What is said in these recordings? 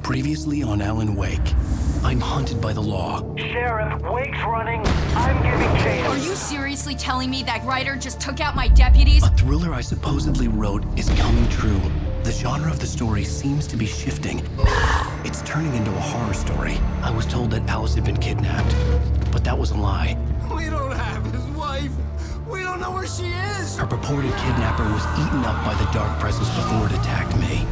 Previously on Alan Wake. I'm hunted by the law. Sheriff, Wake's running. I'm giving chase. Are you seriously telling me that writer just took out my deputies? A thriller I supposedly wrote is coming true. The genre of the story seems to be shifting. It's turning into a horror story. I was told that Alice had been kidnapped, but that was a lie. We don't have his wife. We don't know where she is. Her purported kidnapper was eaten up by the dark presence before it attacked me.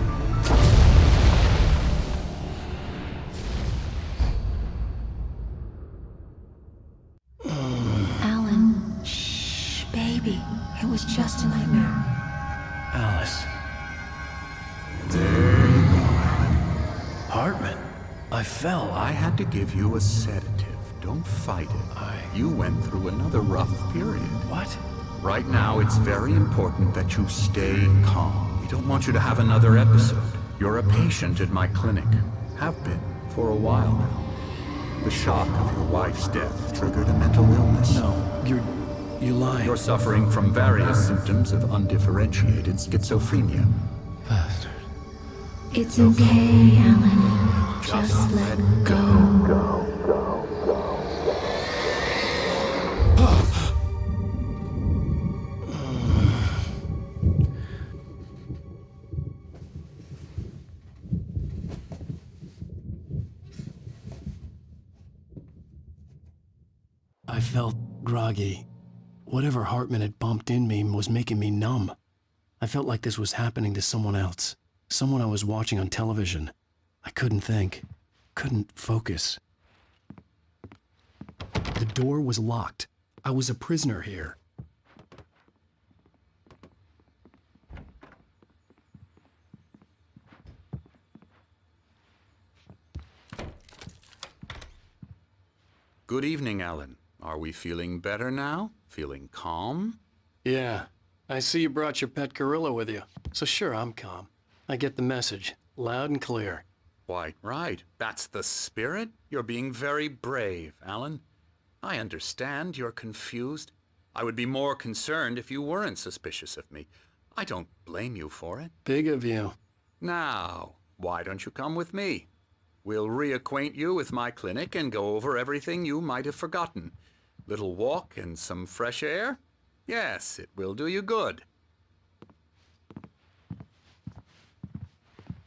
Alan, shh, baby. It was just a nightmare. Alice. There you go, Alan. Hartman. I fell. I had to give you a sedative. Don't fight it. You went through another rough period. What? Right now, it's very important that you stay calm. We don't want you to have another episode. You're a patient at my clinic. Have been for a while now. The shock of your wife's death triggered a mental illness. No, you're lying. You're suffering from various symptoms of undifferentiated schizophrenia. Bastard. It's okay, Alan. Just let go. I felt groggy. Whatever Hartman had bumped in me was making me numb. I felt like this was happening to someone else. Someone I was watching on television. I couldn't think. Couldn't focus. The door was locked. I was a prisoner here. Good evening, Alan. Are we feeling better now? Feeling calm? Yeah. I see you brought your pet gorilla with you. So sure, I'm calm. I get the message. Loud and clear. Quite right. That's the spirit. You're being very brave, Alan. I understand you're confused. I would be more concerned if you weren't suspicious of me. I don't blame you for it. Big of you. Now, why don't you come with me? We'll reacquaint you with my clinic and go over everything you might have forgotten. Little walk and some fresh air? Yes, it will do you good.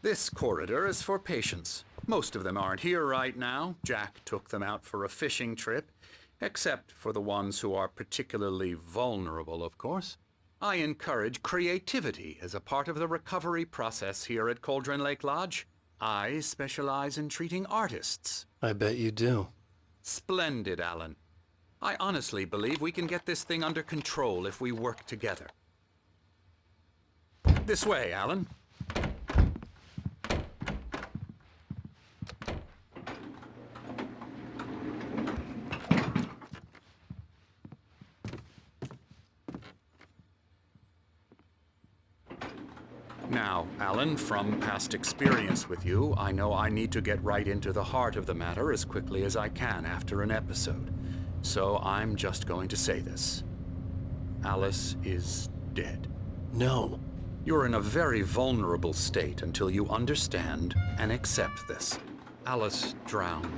This corridor is for patients. Most of them aren't here right now. Jack took them out for a fishing trip, except for the ones who are particularly vulnerable, of course. I encourage creativity as a part of the recovery process here at Cauldron Lake Lodge. I specialize in treating artists. I bet you do. Splendid, Alan. I honestly believe we can get this thing under control if we work together. This way, Alan. Now, Alan, from past experience with you, I know I need to get right into the heart of the matter as quickly as I can after an episode. So I'm just going to say this. Alice is dead. No. You're in a very vulnerable state until you understand and accept this. Alice drowned,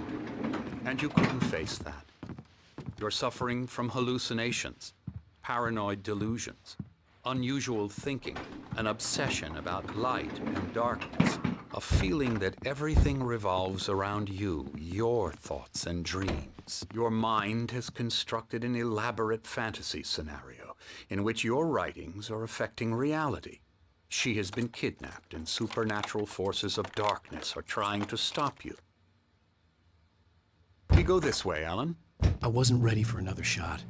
and you couldn't face that. You're suffering from hallucinations, paranoid delusions, unusual thinking, an obsession about light and darkness, a feeling that everything revolves around you, your thoughts and dreams. Your mind has constructed an elaborate fantasy scenario in which your writings are affecting reality. She has been kidnapped and supernatural forces of darkness are trying to stop you. We go this way, Alan. I wasn't ready for another shot,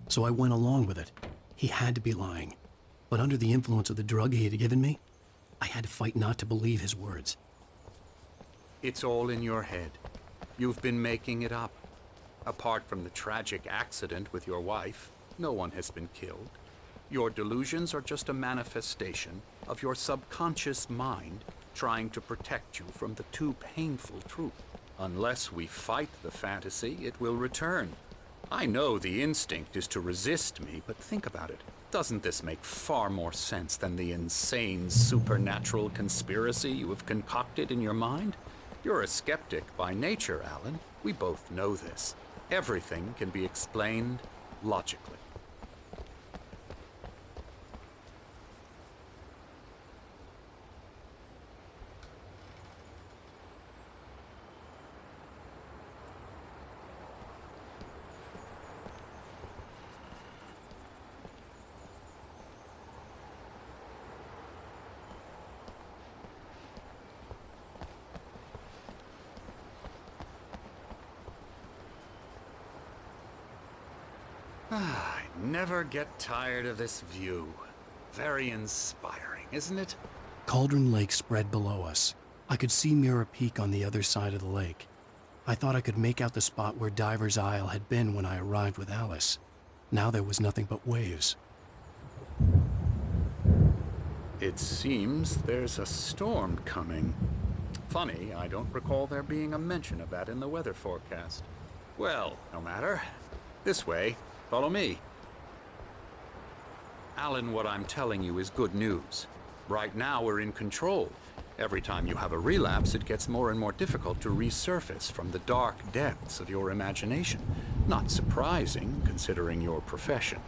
so I went along with it. He had to be lying. But under the influence of the drug he had given me, I had to fight not to believe his words. It's all in your head. You've been making it up. Apart from the tragic accident with your wife, no one has been killed. Your delusions are just a manifestation of your subconscious mind trying to protect you from the too painful truth. Unless we fight the fantasy, it will return. I know the instinct is to resist me, but think about it. Doesn't this make far more sense than the insane supernatural conspiracy you have concocted in your mind? You're a skeptic by nature, Alan. We both know this. Everything can be explained logically. I never get tired of this view. Very inspiring, isn't it? Cauldron Lake spread below us. I could see Mirror Peak on the other side of the lake. I thought I could make out the spot where Diver's Isle had been when I arrived with Alice. Now there was nothing but waves. It seems there's a storm coming. Funny, I don't recall there being a mention of that in the weather forecast. Well, no matter. This way. Follow me. Alan, what I'm telling you is good news. Right now we're in control. Every time you have a relapse, it gets more and more difficult to resurface from the dark depths of your imagination. Not surprising, considering your profession.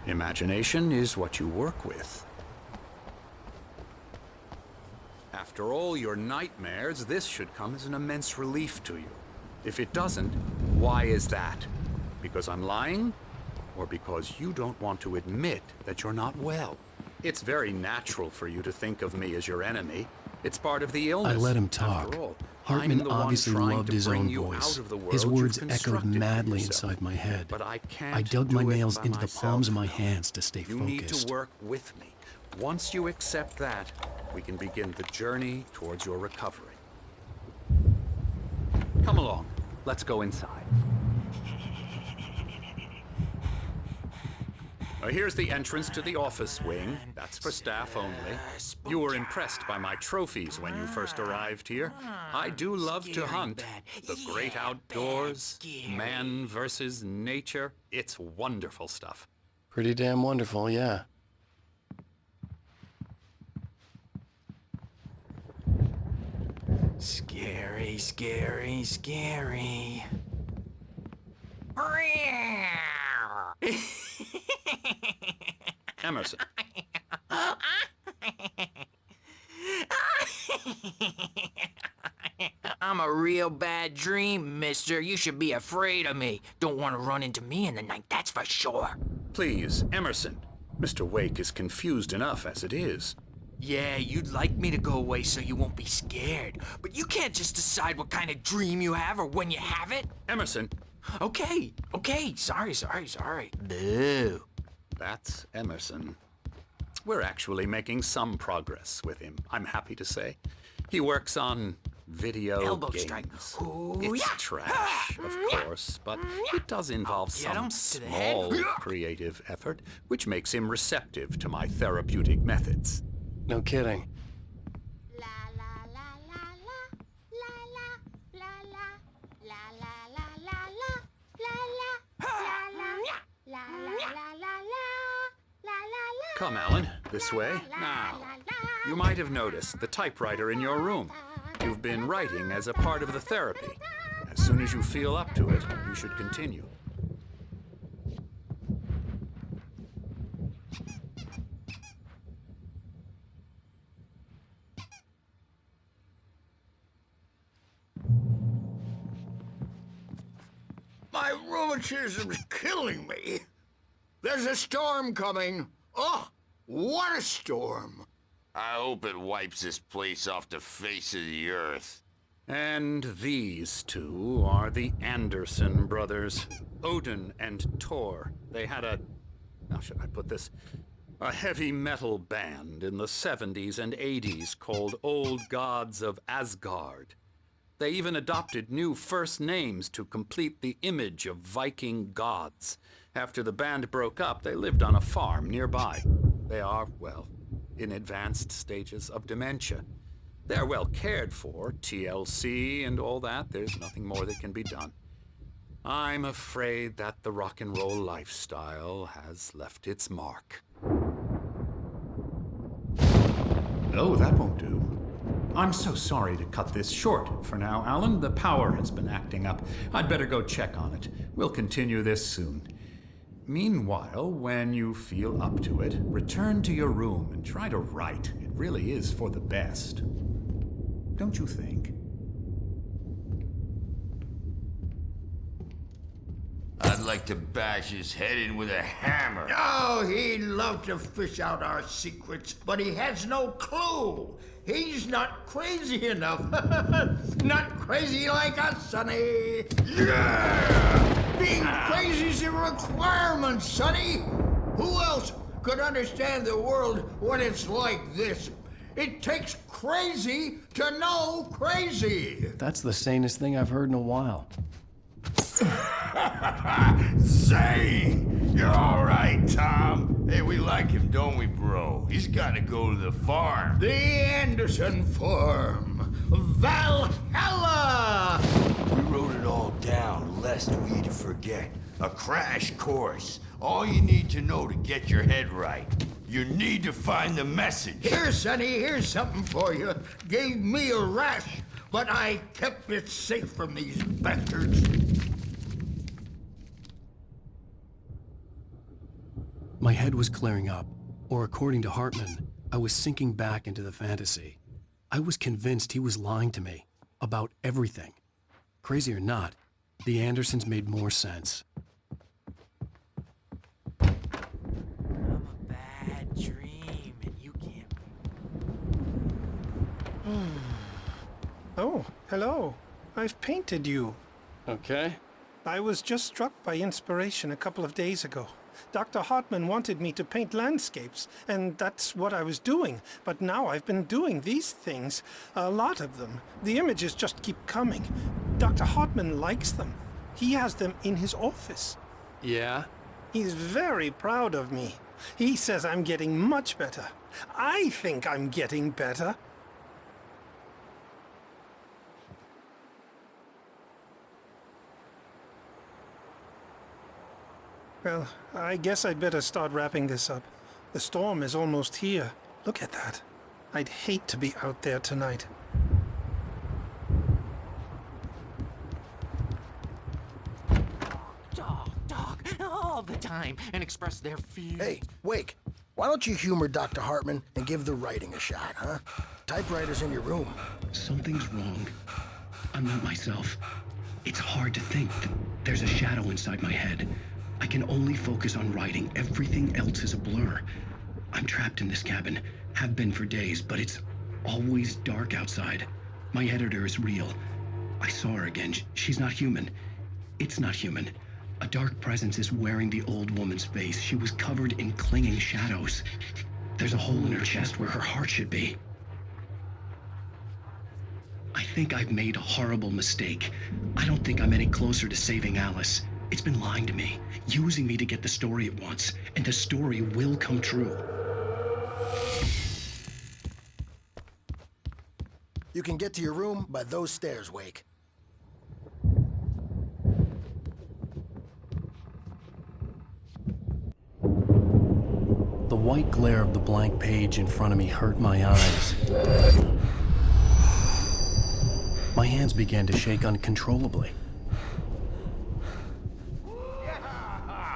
Imagination is what you work with. After all your nightmares, this should come as an immense relief to you. If it doesn't, why is that? Because I'm lying? Or because you don't want to admit that you're not well? It's very natural for you to think of me as your enemy. It's part of the illness. I let him talk. After all, Hartman I'm the one obviously trying loved to his bring own you voice. out of the world His you've words echoed constructed for madly yourself. inside my head. But I can't I dug do my it nails by into the myself. palms of my hands to stay You focused. need to work with me. Once you accept that, we can begin the journey towards your recovery. Come along. Let's go inside. Now, here's the entrance to the office wing. That's for staff only. You were impressed by my trophies when you first arrived here. I do love to hunt. The great outdoors, man versus nature. It's wonderful stuff. Pretty damn wonderful, yeah. Scary, scary, scary. Emerson. I'm a real bad dream, mister. You should be afraid of me. Don't want to run into me in the night, that's for sure. Please, Emerson. Mr. Wake is confused enough as it is. Yeah, you'd like me to go away so you won't be scared. But you can't just decide what kind of dream you have or when you have it. Emerson. Okay, sorry. Boo. That's Emerson. We're actually making some progress with him, I'm happy to say. He works on video Elbow games. strike. Ooh, It's yeah. trash, of course, but it does involve Get him some to the head. small creative effort, which makes him receptive to my therapeutic methods. No kidding. Come, Alan, this way. Now, you might have noticed the typewriter in your room. You've been writing as a part of the therapy. As soon as you feel up to it, you should continue. My rheumatism's killing me. There's a storm coming. Oh, what a storm. I hope it wipes this place off the face of the earth. And these two are the Anderson brothers, Odin and Thor. They had how should I put this? A heavy metal band in the 70s and 80s called Old Gods of Asgard. They even adopted new first names to complete the image of Viking gods. After the band broke up, they lived on a farm nearby. They are, well, in advanced stages of dementia. They're well cared for, TLC and all that. There's nothing more that can be done. I'm afraid that the rock and roll lifestyle has left its mark. Oh, that won't do. I'm so sorry to cut this short for now, Alan. The power has been acting up. I'd better go check on it. We'll continue this soon. Meanwhile, when you feel up to it, return to your room and try to write. It really is for the best. Don't you think? I'd like to bash his head in with a hammer. Oh, he'd love to fish out our secrets, but he has no clue. He's not crazy enough. Not crazy like us, Sonny. Yeah! Being crazy's a requirement, Sonny. Who else could understand the world when it's like this? It takes crazy to know crazy. That's the sanest thing I've heard in a while. Zane! You're all right, Tom. Hey, we like him, don't we, bro? He's got to go to the farm. The Anderson Farm. Valhalla! We wrote it all down, lest we forget. A crash course. All you need to know to get your head right. You need to find the message. Here, Sonny, here's something for you. Gave me a rash, but I kept it safe from these bastards. My head was clearing up, or according to Hartman, I was sinking back into the fantasy. I was convinced he was lying to me about everything. Crazy or not, the Andersons made more sense. I'm a bad dream, and you can't. Oh, hello. I've painted you. Okay. I was just struck by inspiration a couple of days ago. Dr. Hartman wanted me to paint landscapes, and that's what I was doing. But now I've been doing these things, a lot of them. The images just keep coming. Dr. Hartman likes them. He has them in his office. Yeah? He's very proud of me. He says I'm getting much better. I think I'm getting better. Well, I guess I'd better start wrapping this up. The storm is almost here. Look at that. I'd hate to be out there tonight. Dog, all the time, and express their fears. Hey, Wake, why don't you humor Dr. Hartman and give the writing a shot, huh? Typewriter's in your room. Something's wrong. I'm not myself. It's hard to think that there's a shadow inside my head. I can only focus on writing. Everything else is a blur. I'm trapped in this cabin. Have been for days, but it's always dark outside. My editor is real. I saw her again. She's not human. It's not human. A dark presence is wearing the old woman's face. She was covered in clinging shadows. There's a hole in her chest where her heart should be. I think I've made a horrible mistake. I don't think I'm any closer to saving Alice. It's been lying to me, using me to get the story it wants, and the story will come true. You can get to your room by those stairs, Wake. The white glare of the blank page in front of me hurt my eyes. My hands began to shake uncontrollably.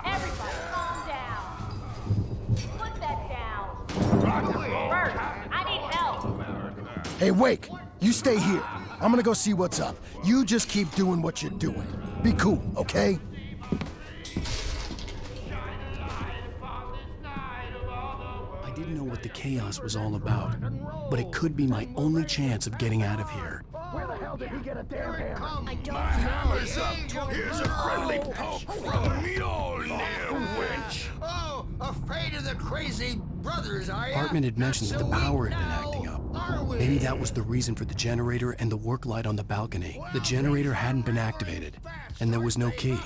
Everybody, calm down. Put that down. Bert, I need help. Hey, Wake, you stay here. I'm gonna go see what's up. You just keep doing what you're doing. Be cool, okay? I didn't know what the chaos was all about, but it could be my only chance of getting out of here. Where the hell did he get a damn hammer? I don't My hammer's up. Here's a friendly poke from Mjolnir, witch. Oh, afraid of the crazy brothers, are you? Hartman had mentioned that the power had been acting up. Are we? Maybe that was the reason for the generator and the work light on the balcony. The generator hadn't been activated, and there was no key.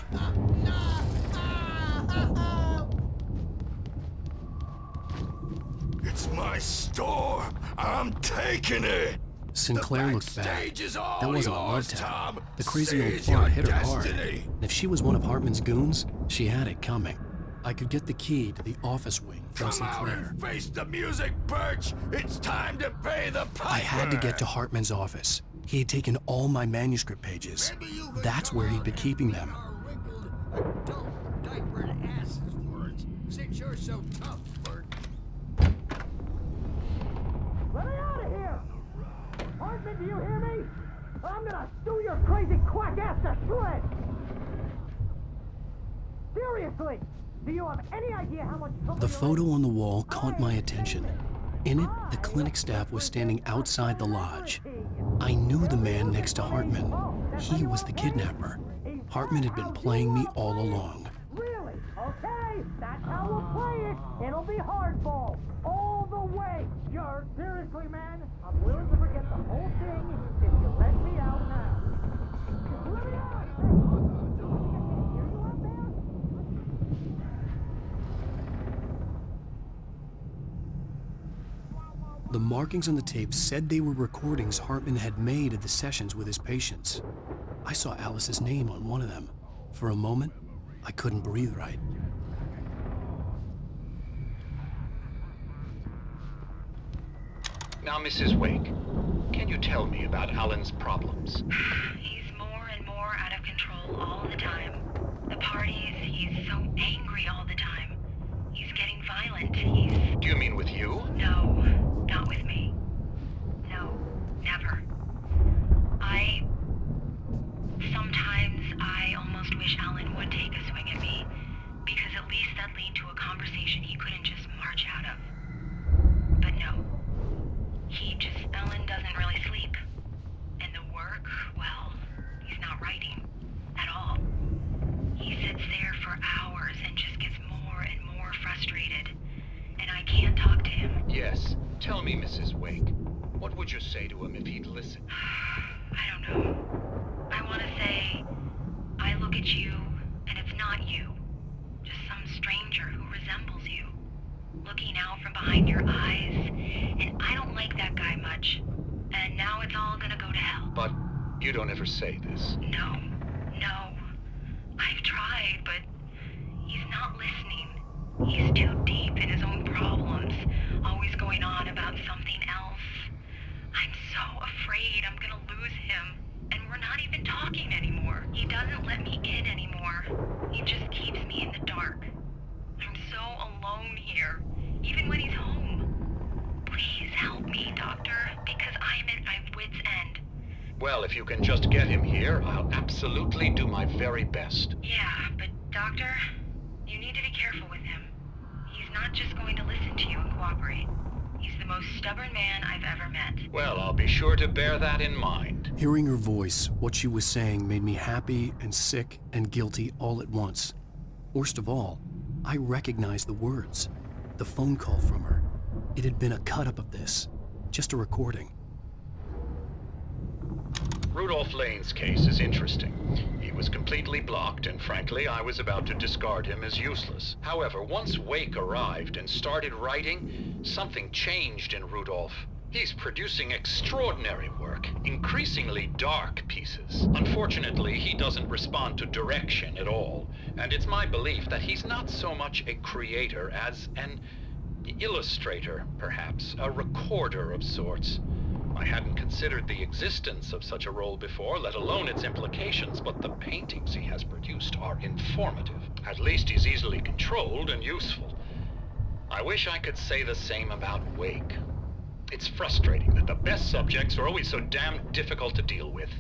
It's my storm. I'm taking it. Sinclair looked back. Backstage is all That wasn't a love yours, tap. Tom. The crazy old Seize fart your hit her hard. destiny. And if she was one of Hartman's goons, she had it coming. I could get the key to the office wing from Sinclair. Face the music, Birch! It's time to pay the piper! I had to get to Hartman's office. He had taken all my manuscript pages. That's where he'd been keeping them. Adult diapered asses words, since you're so tough, Bert. Let me out of here! Hartman, do you hear me? I'm gonna stew your crazy quack ass to shreds! Seriously! Do you have any idea how much trouble The you're photo on the wall caught my attention. In it, the clinic staff was standing outside the lodge. I knew the man next to Hartman. He was the kidnapper. Hartman had been playing me all along. Really? Okay, that's how we'll play it. It'll be hardball. All the way. You're seriously, man. I'm willing to forget the whole thing if you let me out now. Just let me out! The markings on the tape said they were recordings Hartman had made of the sessions with his patients. I saw Alice's name on one of them. For a moment, I couldn't breathe right. Now, Mrs. Wake, can you tell me about Alan's problems? He's more and more out of control all the time. The parties, he's so angry all the time. He's getting violent. Do you mean with you? No, not with me. No, never. Sometimes I almost wish Alan would take a swing at me, because at least that'd lead to a conversation he couldn't just march out of. But no. Alan doesn't really sleep. And the work, well, he's not writing. At all. He sits there for hours and just gets more and more frustrated. And I can't talk to him. Yes. Tell me, Mrs. Wake. What would you say to him if he'd listen? I don't know. I want to say, I look at you, and it's not you. Just some stranger who resembles you. Looking out from behind your eyes, and I don't like that guy much. And now it's all gonna go to hell. But you don't ever say this. No. I've tried, but he's not listening. He's too deep in his own problems, always going on about something else. I'm so afraid I'm gonna lose him, and we're not even talking anymore. He doesn't let me in anymore. He just keeps me in the dark. I'm so alone here, even when he's home. Please help me, Doctor, because I'm at my wit's end. Well, if you can just get him here, I'll absolutely do my very best. Yeah, but Doctor, you need to be careful with him. He's not just going to listen to you and cooperate. He's the most stubborn man I've ever met. Well, I'll be sure to bear that in mind. Hearing her voice, what she was saying made me happy and sick and guilty all at once. Worst of all, I recognized the words. The phone call from her. It had been a cut-up of this. Just a recording. Rudolph Lane's case is interesting. He was completely blocked, and frankly, I was about to discard him as useless. However, once Wake arrived and started writing, something changed in Rudolph. He's producing extraordinary work, increasingly dark pieces. Unfortunately, he doesn't respond to direction at all, and it's my belief that he's not so much a creator as an illustrator, perhaps, a recorder of sorts. I hadn't considered the existence of such a role before, let alone its implications, but the paintings he has produced are informative. At least he's easily controlled and useful. I wish I could say the same about Wake. It's frustrating that the best subjects are always so damn difficult to deal with.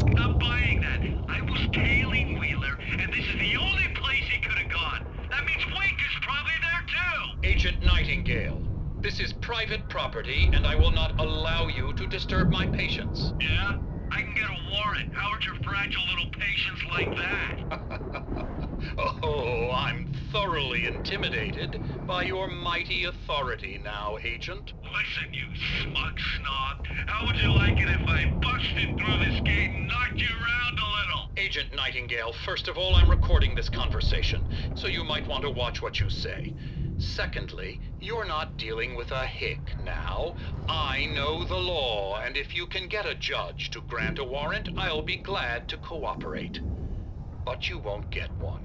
Not buying that. I was tailing Wheeler, and this is the only place he could have gone. That means Wake is probably there too! Agent Nightingale, this is private property, and I will not allow you to disturb my patients. Yeah? I can get a warrant. How would your fragile little patients like that? Oh, I'm thoroughly intimidated by your mighty authority now, Agent. Listen, you smug snob. How would you like it if I busted through this gate and knocked you around a little? Agent Nightingale, first of all, I'm recording this conversation, so you might want to watch what you say. Secondly, you're not dealing with a hick now. I know the law, and if you can get a judge to grant a warrant, I'll be glad to cooperate. but you won't get one.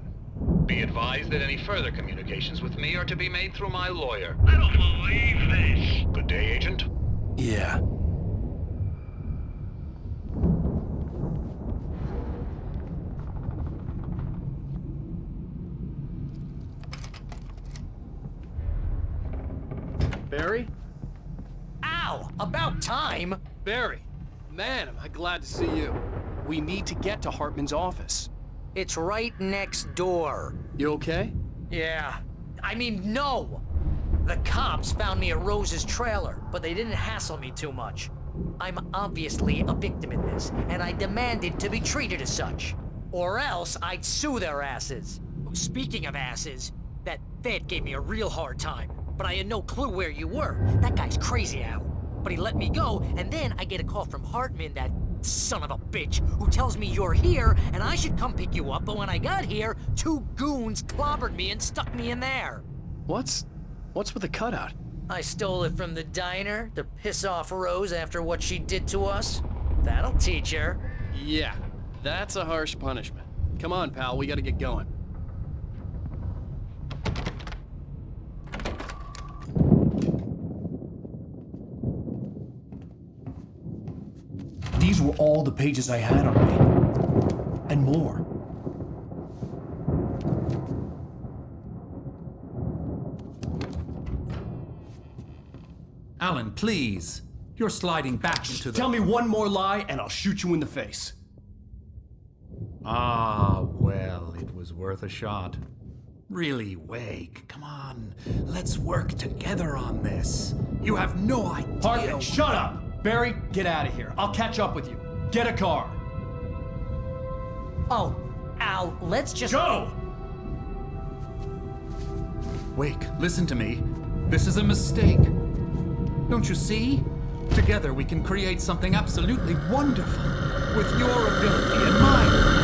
Be advised that any further communications with me are to be made through my lawyer. I don't believe this. Good day, Agent. Yeah. Barry? Ow! About time! Barry! Man, am I glad to see you. We need to get to Hartman's office. It's right next door. You okay? Yeah. I mean, no! The cops found me at Rose's trailer, but they didn't hassle me too much. I'm obviously a victim in this, and I demanded to be treated as such. Or else I'd sue their asses. Speaking of asses, that Fed gave me a real hard time, but I had no clue where you were. That guy's crazy, Al. But he let me go, and then I get a call from Hartman, that son of a bitch, who tells me you're here, and I should come pick you up, but when I got here, 2 goons clobbered me and stuck me in there. What's with the cutout? I stole it from the diner to piss off Rose after what she did to us. That'll teach her. Yeah, that's a harsh punishment. Come on, pal, we gotta get going. These were all the pages I had on me. And more. Alan, please. You're sliding back into the... Tell me one more lie and I'll shoot you in the face. Ah, well, it was worth a shot. Really, Wake, come on. Let's work together on this. You have no idea... Hartman, shut up! Barry, get out of here. I'll catch up with you. Get a car. Oh, Al, let's just... Go! Wake, listen to me. This is a mistake. Don't you see? Together we can create something absolutely wonderful. With your ability and mine.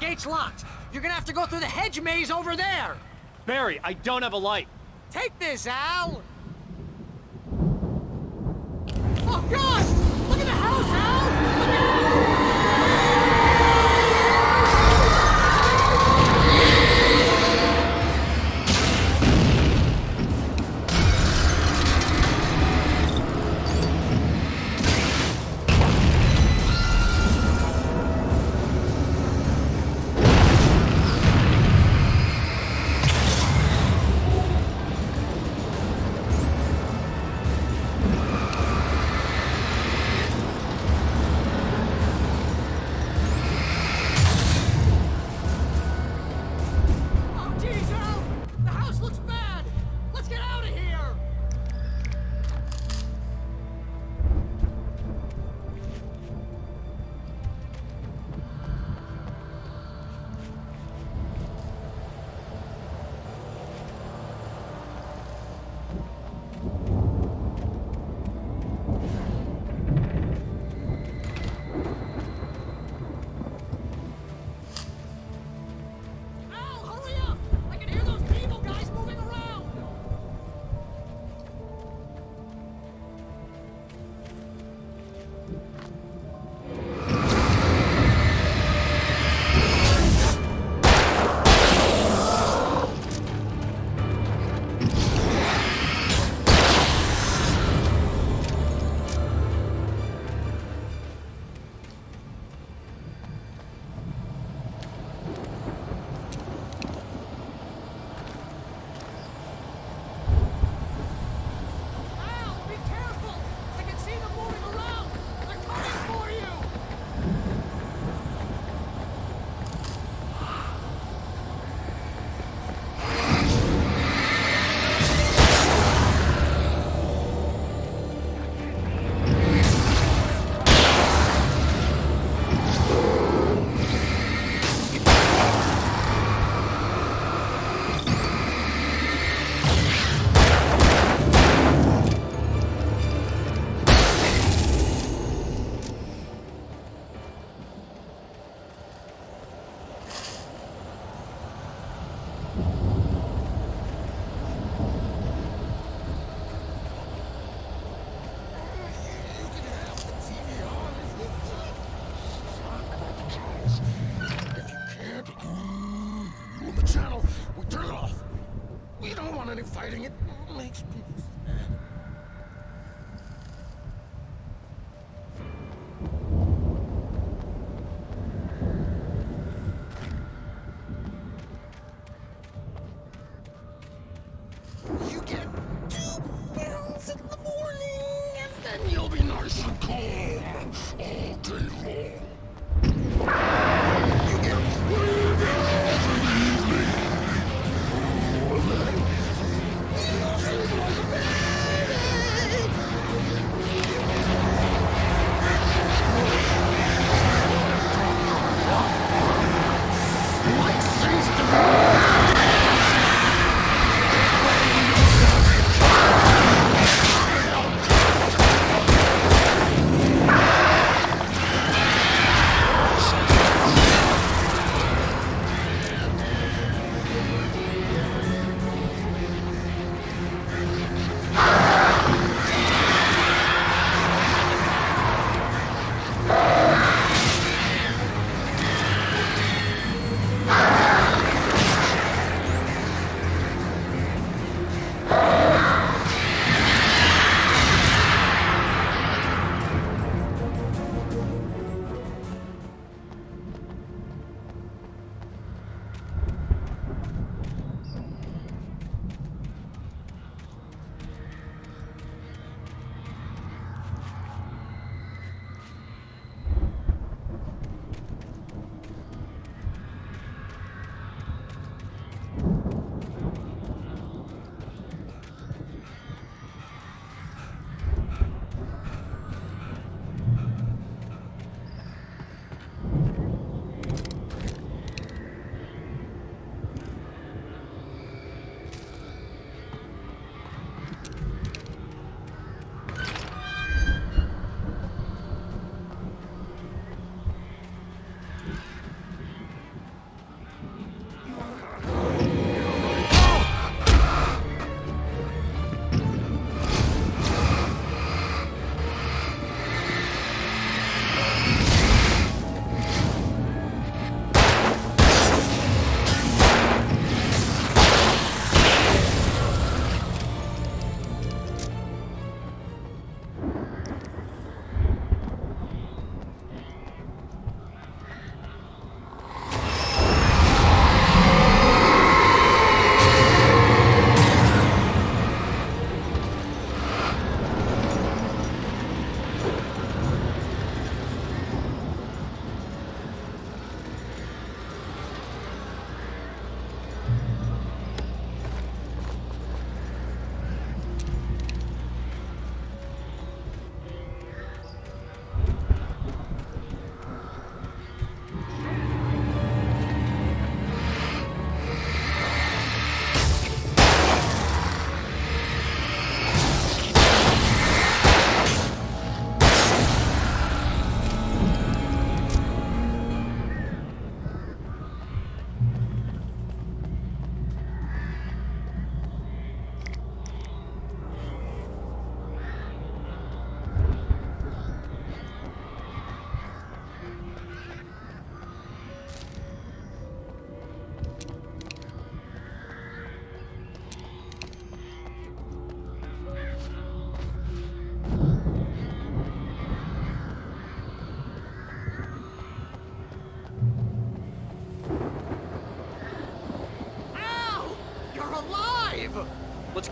gate's locked. You're gonna have to go through the hedge maze over there. Barry, I don't have a light. Take this, Al. Oh, God! Look at the house, Al! Fighting it makes people sad. You get 2 pills in the morning, and then you'll be nice and calm all day long. You get 3 pills in the evening, and then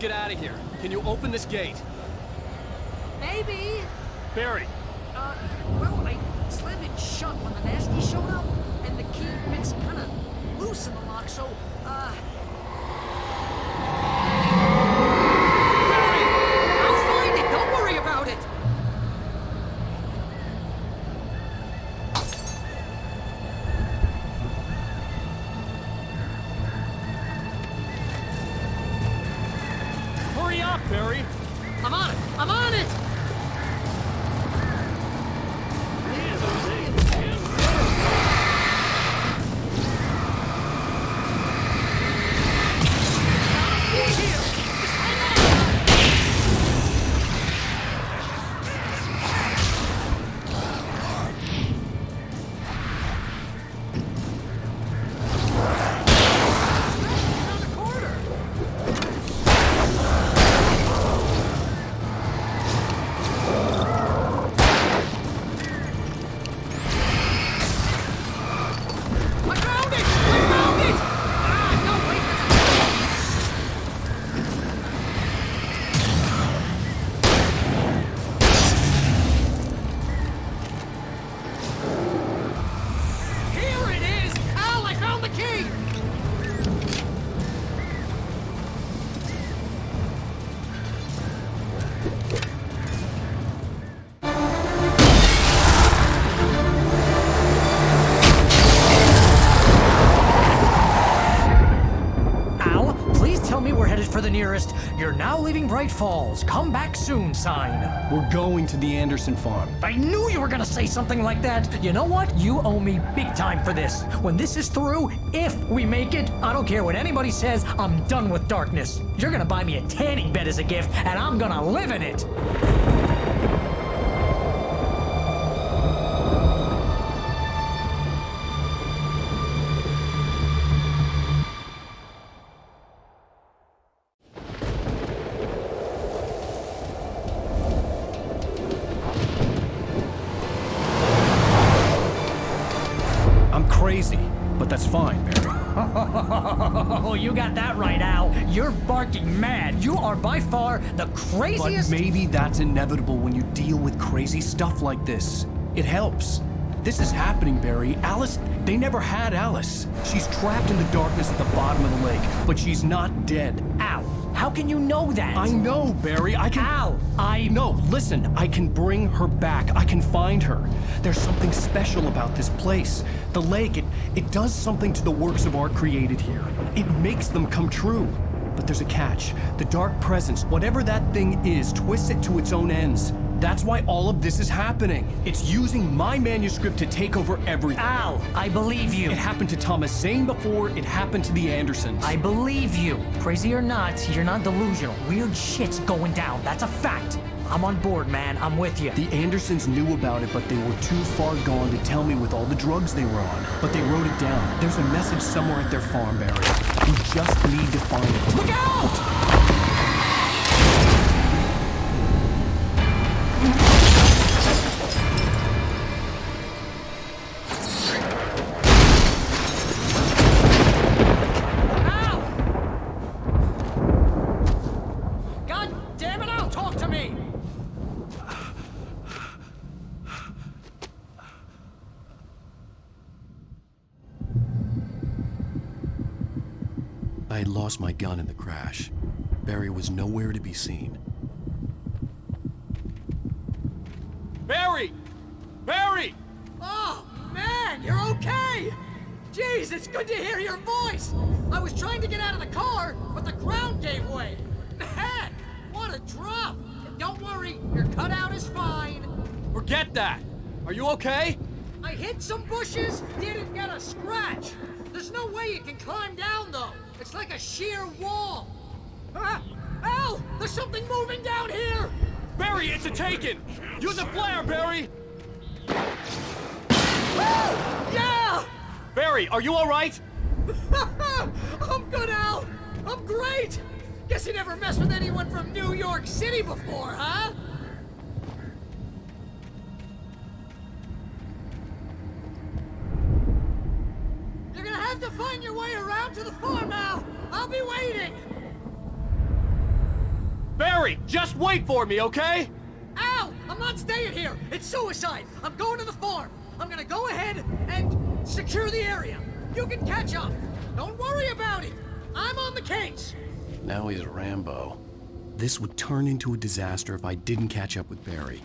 get out of here. Can you open this gate? Maybe. Barry! Well, I slammed it shut when the nasty showed up, and the key fits kind of loose in the lock, so, Barry! I'll find it! Don't worry about it! Hurry up, Barry! I'm on it! I'm on it! For the nearest, you're now leaving Bright Falls. Come back soon sign. We're going to the Anderson farm. I knew you were gonna say something like that. You know what? You owe me big time for this. When this is through, if we make it, I don't care what anybody says, I'm done with darkness. You're gonna buy me a tanning bed as a gift, and I'm gonna live in it. Crazy, but that's fine, Barry. Oh, you got that right, Al. You're barking mad. You are by far the craziest... But maybe that's inevitable when you deal with crazy stuff like this. It helps. This is happening, Barry. Alice, they never had Alice. She's trapped in the darkness at the bottom of the lake, but she's not dead. Al, how can you know that? I know, Barry. I can... Al, No, listen. I can bring her back. I can find her. There's something special about this place. The lake, it does something to the works of art created here. It makes them come true. But there's a catch. The dark presence, whatever that thing is, twists it to its own ends. That's why all of this is happening. It's using my manuscript to take over everything. Al, I believe you. It happened to Thomas Zane before, it happened to the Andersons. I believe you. Crazy or not, you're not delusional. Weird shit's going down. That's a fact. I'm on board, man. I'm with you. The Andersons knew about it, but they were too far gone to tell me with all the drugs they were on. But they wrote it down. There's a message somewhere at their farm, Barry. We just need to find it. Look out! I had lost my gun in the crash. Barry was nowhere to be seen. Barry! Barry! Oh, man, you're okay! Jeez, it's good to hear your voice! I was trying to get out of the car, but the ground gave way. Man, what a drop! Don't worry, your cutout is fine. Forget that! Are you okay? I hit some bushes, didn't get a scratch. There's no way you can climb down, though. It's like a sheer wall. Al! There's something moving down here! Barry, it's a taken! Use a flare, Barry! Yeah! Barry, are you all right? I'm good, Al! I'm great! Guess you never messed with anyone from New York City before, huh? You're gonna have to find your way around to the farm, Al! I'll be waiting! Barry, just wait for me, okay? Al, I'm not staying here. It's suicide. I'm going to the farm. I'm gonna go ahead and secure the area. You can catch up. Don't worry about it. I'm on the case. Now he's Rambo. This would turn into a disaster if I didn't catch up with Barry.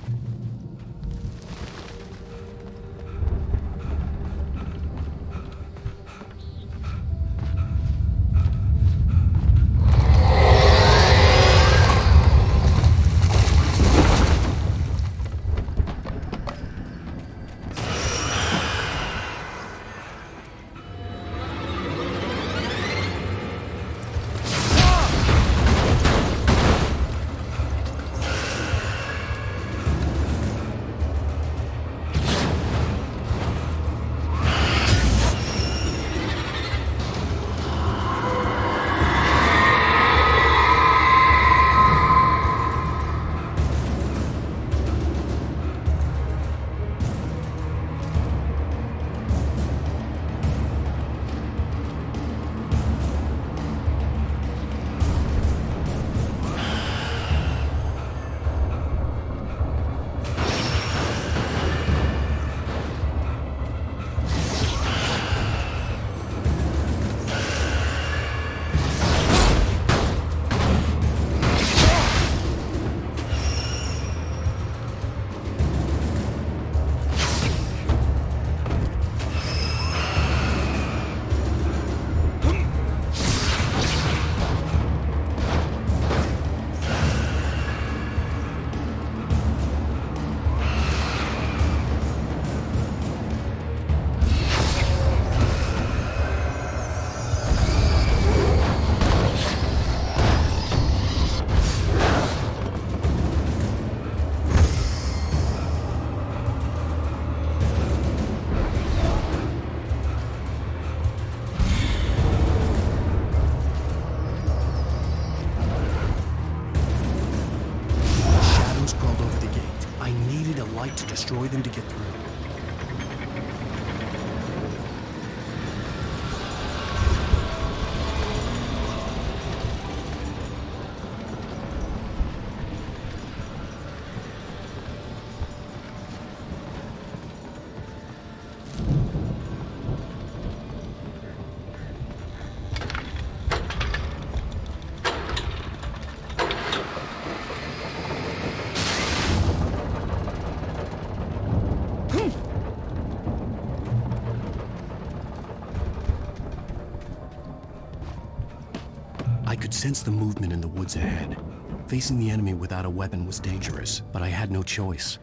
To destroy them to get through. I could sense the movement in the woods ahead. Facing the enemy without a weapon was dangerous, but I had no choice.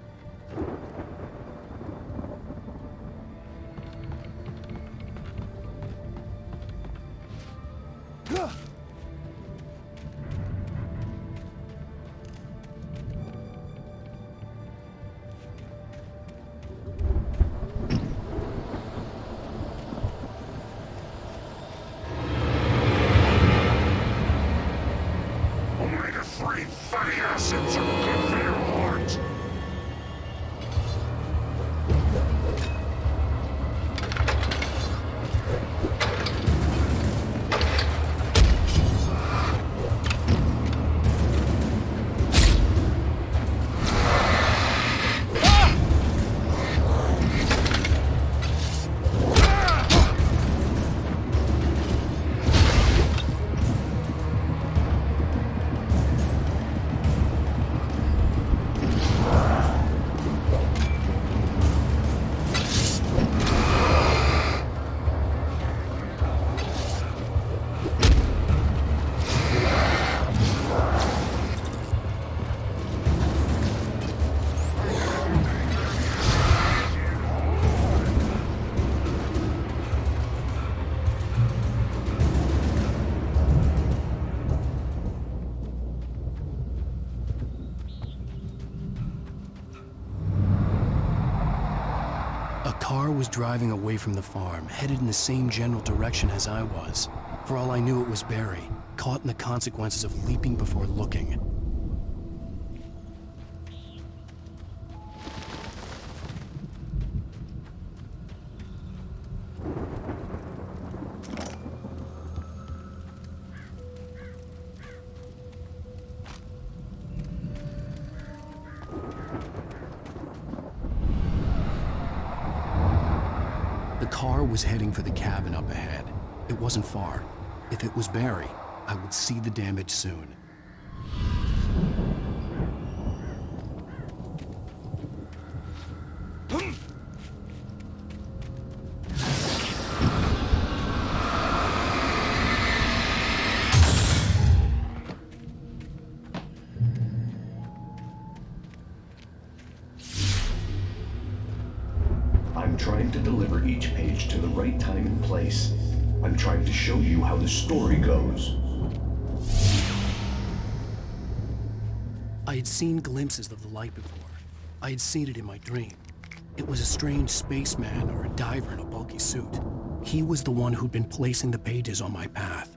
car was driving away from the farm, headed in the same general direction as I was. For all I knew, it was Barry, caught in the consequences of leaping before looking. The car was heading for the cabin up ahead. It wasn't far. If it was Barry, I would see the damage soon. I'm trying to deliver each page to the right time and place. I'm trying to show you how the story goes. I had seen glimpses of the light before. I had seen it in my dream. It was a strange spaceman or a diver in a bulky suit. He was the one who'd been placing the pages on my path.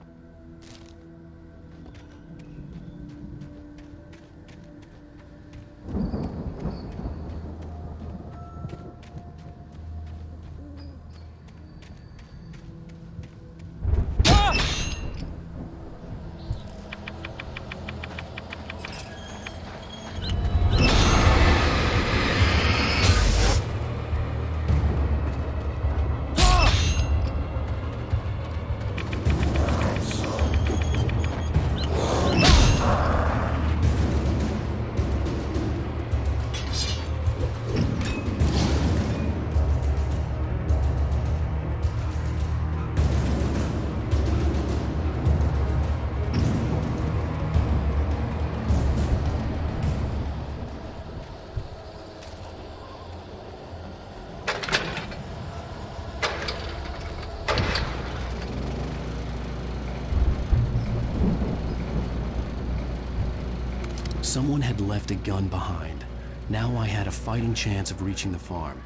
Someone had left a gun behind. Now I had a fighting chance of reaching the farm.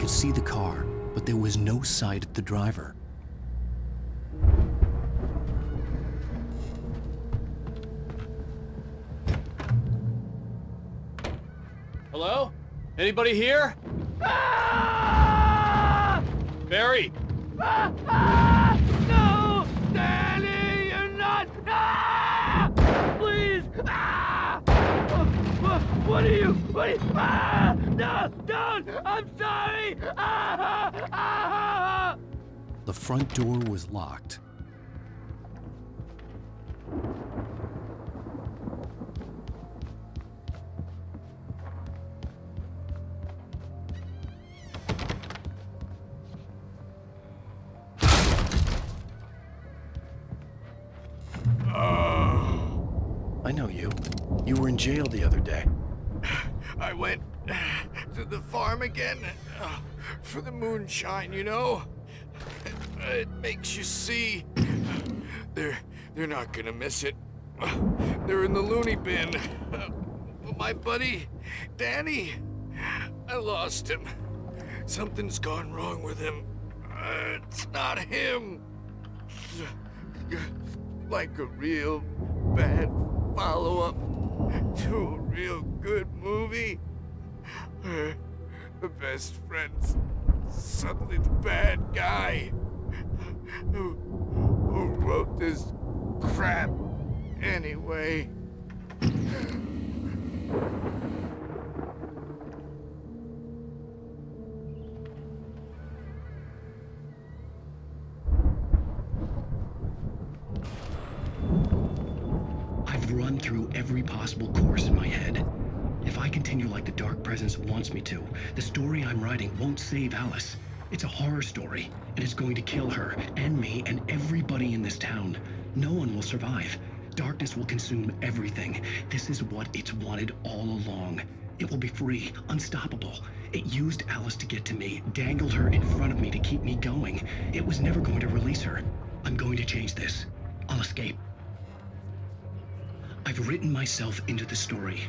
See the car, but there was no sight of the driver. Hello? Anybody here? Ah! Barry! No! Danny, you're not! Ah! Please! Ah! What are you? Ah! No! Don't! I'm sorry! Ah! Ah! The front door was locked. I know you. You were in jail the other day. I went to the farm again for the moonshine, you know? It makes you see. They're not gonna miss it. They're in the loony bin. My buddy, Danny, I lost him. Something's gone wrong with him. It's not him. Like a real bad follow-up to a real good movie. The best friend's suddenly the bad guy. Who wrote this crap anyway? I've run through every possible course in my head. If I continue like the Dark Presence wants me to, the story I'm writing won't save Alice. It's a horror story, and it's going to kill her, and me, and everybody in this town. No one will survive. Darkness will consume everything. This is what it's wanted all along. It will be free, unstoppable. It used Alice to get to me, dangled her in front of me to keep me going. It was never going to release her. I'm going to change this. I'll escape. I've written myself into the story.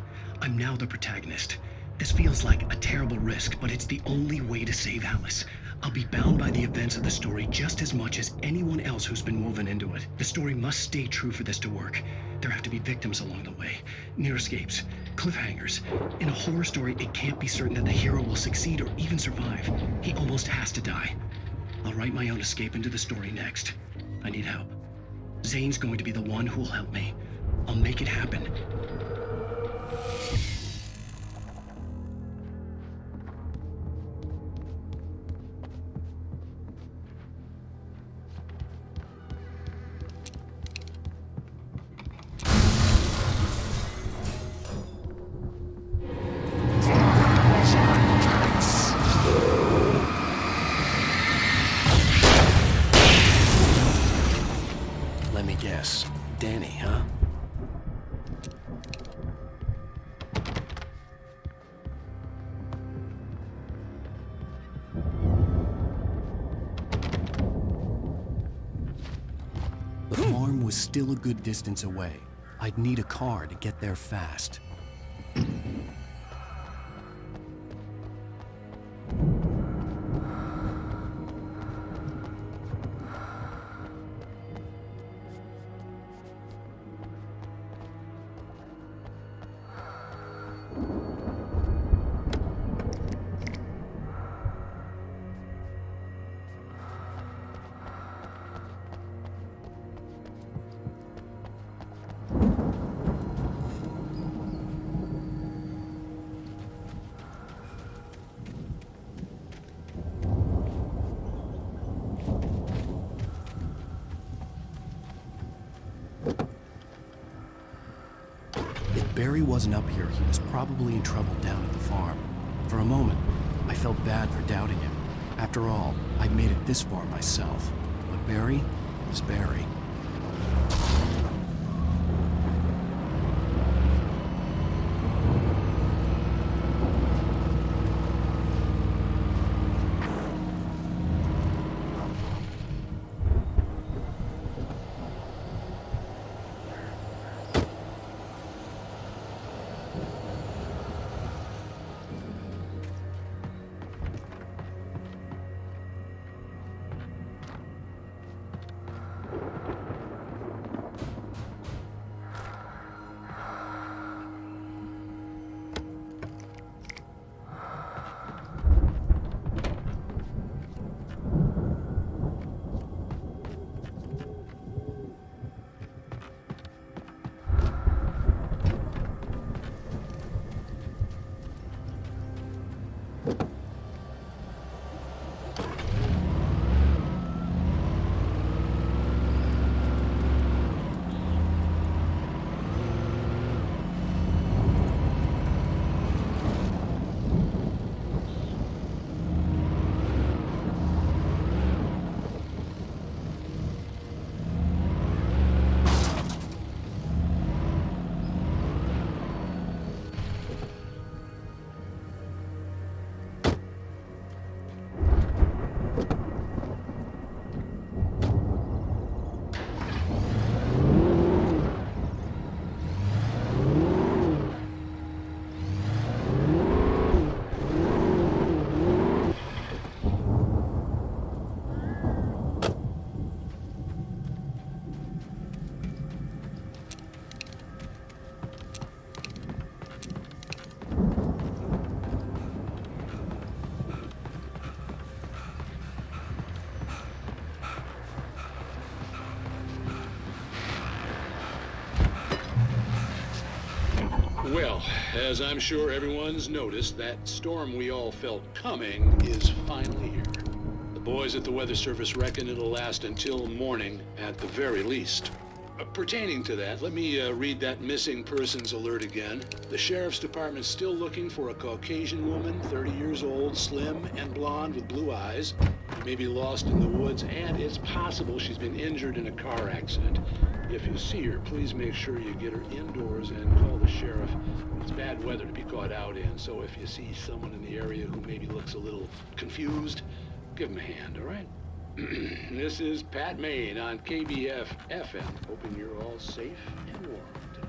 I'm now the protagonist. This feels like a terrible risk, but it's the only way to save Alice. I'll be bound by the events of the story just as much as anyone else who's been woven into it. The story must stay true for this to work. There have to be victims along the way, near escapes, cliffhangers. In a horror story, it can't be certain that the hero will succeed or even survive. He almost has to die. I'll write my own escape into the story next. I need help. Zane's going to be the one who will help me. I'll make it happen. Let me guess. Danny, huh? The farm was still a good distance away. I'd need a car to get there fast. If Barry wasn't up here, he was probably in trouble down at the farm. For a moment, I felt bad for doubting him. After all, I'd made it this far myself. But Barry was Barry. Well, as I'm sure everyone's noticed, that storm we all felt coming is finally here. The boys at the Weather Service reckon it'll last until morning at the very least. Pertaining to that, let me read that missing persons alert again. The Sheriff's Department's still looking for a Caucasian woman, 30 years old, slim and blonde with blue eyes. She may be lost in the woods, and it's possible she's been injured in a car accident. If you see her, please make sure you get her indoors and call the sheriff. It's bad weather to be caught out in, so if you see someone in the area who maybe looks a little confused, give him a hand, all right? This is Pat Maine on KBF FM, hoping you're all safe and warm today.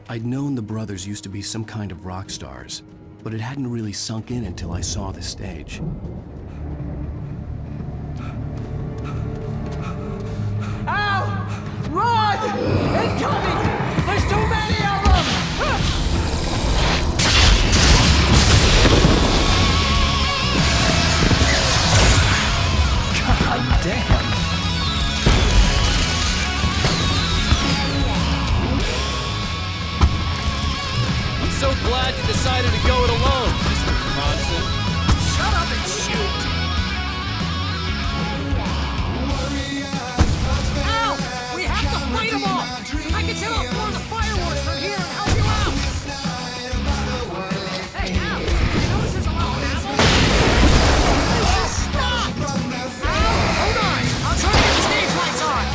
I'd known the brothers used to be some kind of rock stars, but it hadn't really sunk in until I saw the stage. Al! Run! Incoming! There's too many of them! God damn! I'm so glad you decided to go it alone, Mr. Bronson. Shut up and shoot! Al! We have to fight them all! I can tell I'll blow the fireworks from here and help you out! Hey, Al! You notice there's a lot of ammo? You should stop! Al, hold on! I'll try to get the stage lights on!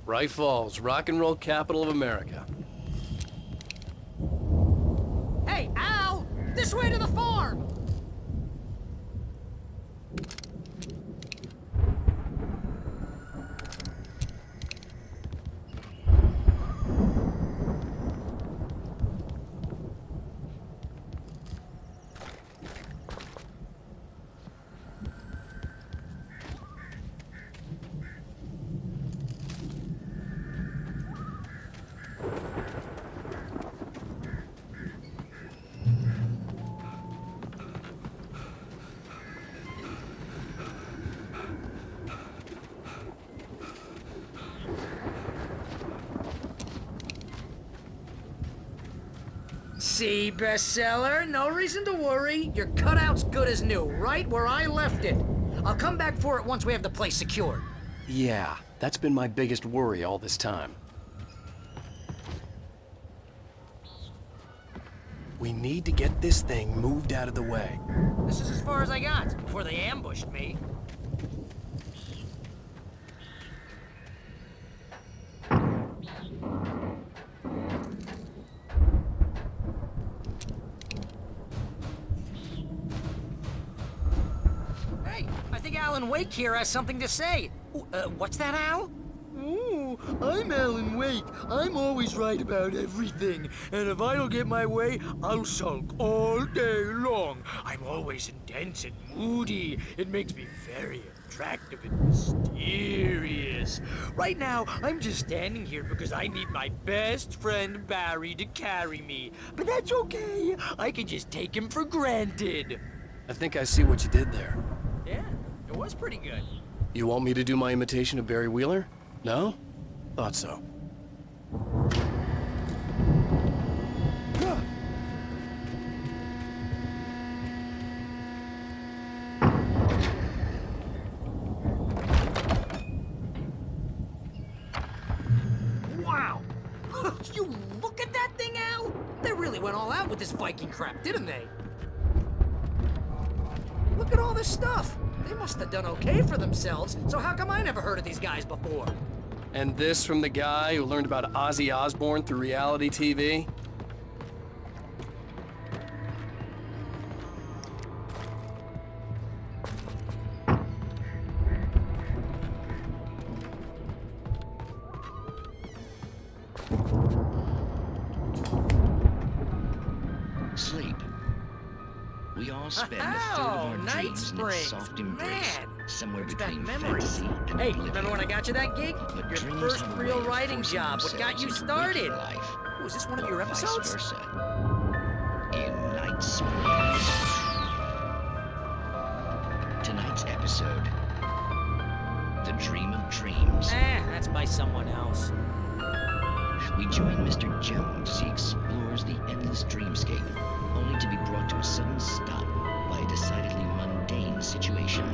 Bright Falls, rock and roll capital of America. Hey, Al! This way to the farm! See, bestseller? No reason to worry. Your cutout's good as new, right where I left it. I'll come back for it once we have the place secured. Yeah, that's been my biggest worry all this time. We need to get this thing moved out of the way. This is as far as I got before they ambushed me. Hey, I think Alan Wake here has something to say. What's that, Al? Ooh, I'm Alan Wake. I'm always right about everything. And if I don't get my way, I'll sulk all day long. I'm always intense and moody. It makes me very attractive and mysterious. Right now, I'm just standing here because I need my best friend Barry to carry me. But that's okay. I can just take him for granted. I think I see what you did there. Yeah, it was pretty good. You want me to do my imitation of Barry Wheeler? No? Thought so. Wow! You look at that thing, Al? They really went all out with this Viking crap, didn't they? Look at all this stuff. They must have done okay for themselves, so how come I never heard of these guys before? And this from the guy who learned about Ozzy Osbourne through reality TV? Sleep. We all spend a third of our dreams in its soft embrace, somewhere between fantasy and Hey, oblivion. remember when I got you that gig? But Your dreams first have a real way of writing forcing job. What got you themselves into started? waking life, Was this one of your or vice episodes? versa. In Night Springs. Tonight's episode, The Dream of Dreams. That's by someone else. We join Mr. Jones as he explores the endless dreamscape, only to be brought to a sudden stop by a decidedly mundane situation.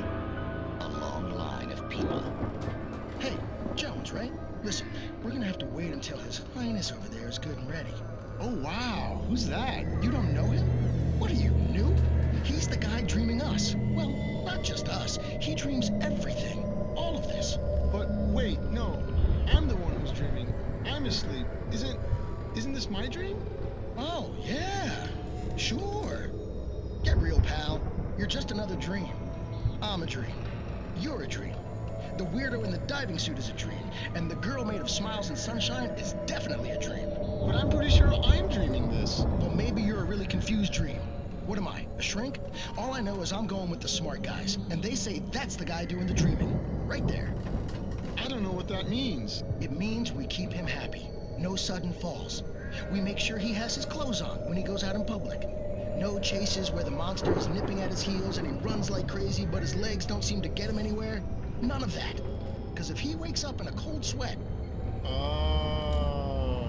A long line of people. Hey, Jones, right? Listen, we're gonna have to wait until His Highness over there is good and ready. Oh, wow. Who's that? You don't know him? What are you, new? He's the guy dreaming us. Well, not just us. He dreams everything. All of this. But wait, no. I'm the one who's dreaming. I'm asleep. Isn't this my dream? Oh, yeah. Sure. Get real, pal. You're just another dream. I'm a dream. You're a dream. The weirdo in the diving suit is a dream. And the girl made of smiles and sunshine is definitely a dream. But I'm pretty sure I'm dreaming this. Well, maybe you're a really confused dream. What am I, a shrink? All I know is I'm going with the smart guys. And they say that's the guy doing the dreaming. Right there. I don't know what that means. It means we keep him happy. No sudden falls. We make sure he has his clothes on when he goes out in public. No chases where the monster is nipping at his heels and he runs like crazy, but his legs don't seem to get him anywhere. None of that. Because if he wakes up in a cold sweat... Oh...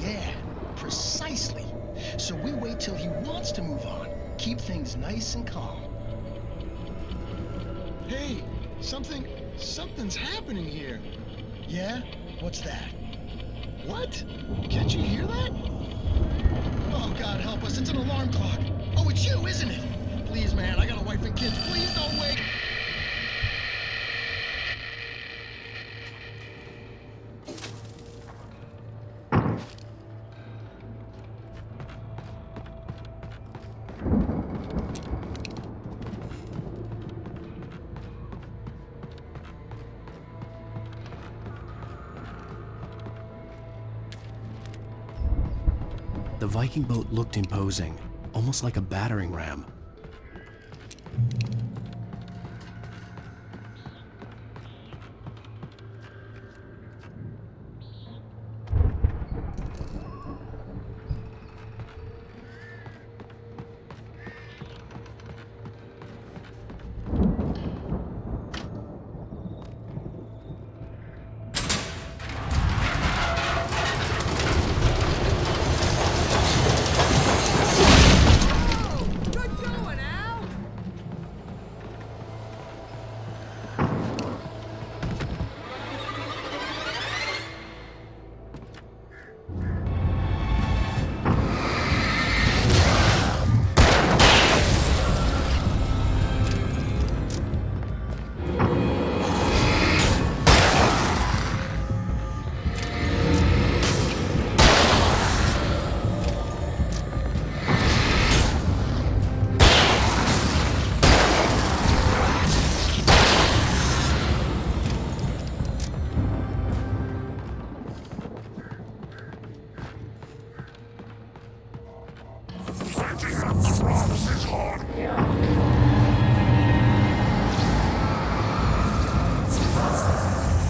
Yeah, precisely. So we wait till he wants to move on. Keep things nice and calm. Hey, something's happening here. Yeah? What's that? What? Can't you hear that? Oh, God help us, it's an alarm clock. Oh, it's you, isn't it? Please, man, I got a wife and kids. Please don't wake. The Viking boat looked imposing, almost like a battering ram.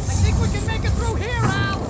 I think we can make it through here, Al!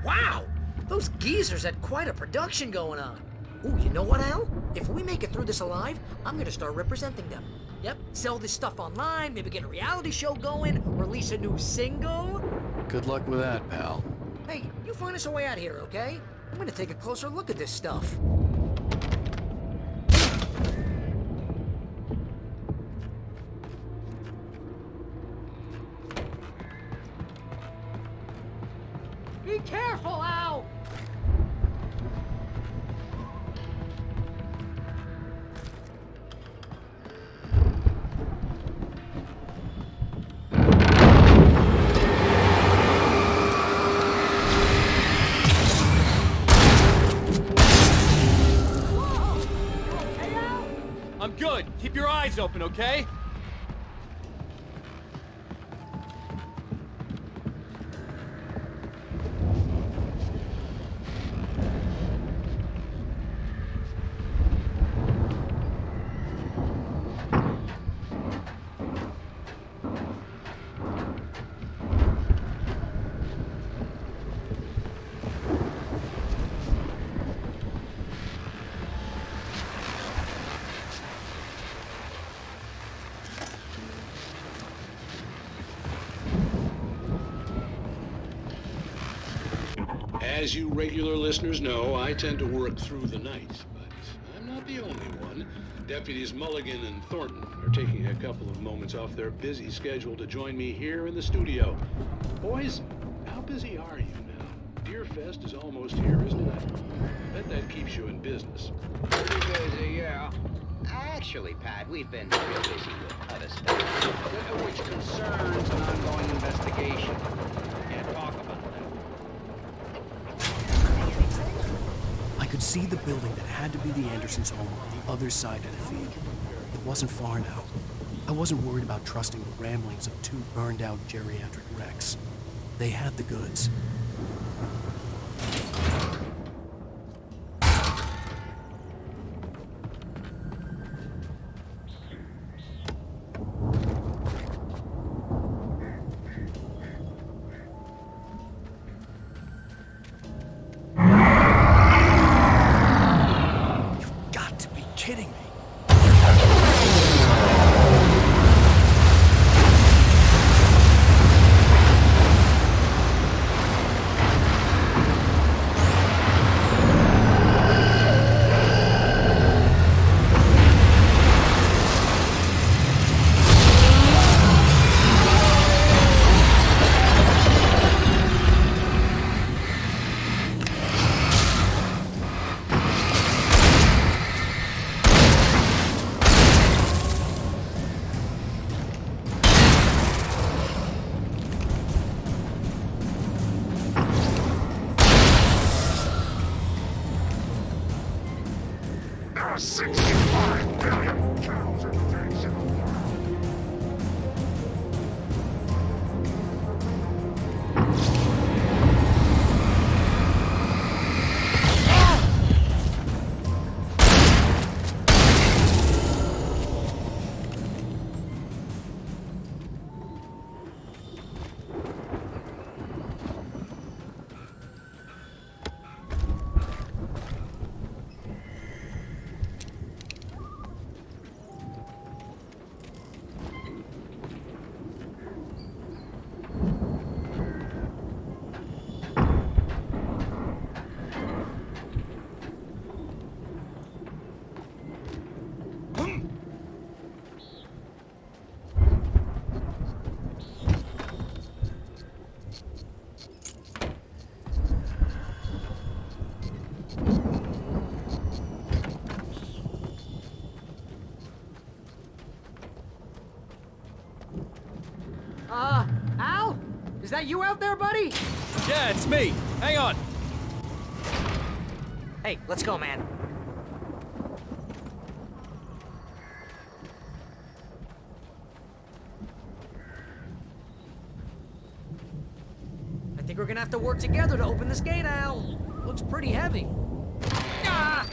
Wow! Those geezers had quite a production going on. Ooh, you know what, Al? If we make it through this alive, I'm gonna start representing them. Yep, sell this stuff online, maybe get a reality show going, release a new single. Good luck with that, pal. Hey, you find us a way out here, okay? I'm gonna take a closer look at this stuff. Be careful, Al! I'm good. Keep your eyes open, okay? As you regular listeners know, I tend to work through the night, but I'm not the only one. Deputies Mulligan and Thornton are taking a couple of moments off their busy schedule to join me here in the studio. Boys, how busy are you now? Deerfest is almost here, isn't it? I bet that keeps you in business. Pretty busy, yeah. Actually, Pat, we've been real busy with other stuff, which concerns an ongoing investigation. Can't talk about that. I could see the building that had to be the Andersons' home on the other side of the field. It wasn't far now. I wasn't worried about trusting the ramblings of two burned-out geriatric wrecks. They had the goods. You've got to be kidding me. There are 65 billion cows in the face of the world. Al? Is that you out there, buddy? Yeah, it's me. Hang on. Hey, let's go, man. I think we're gonna have to work together to open this gate, Al. Looks pretty heavy. Ah!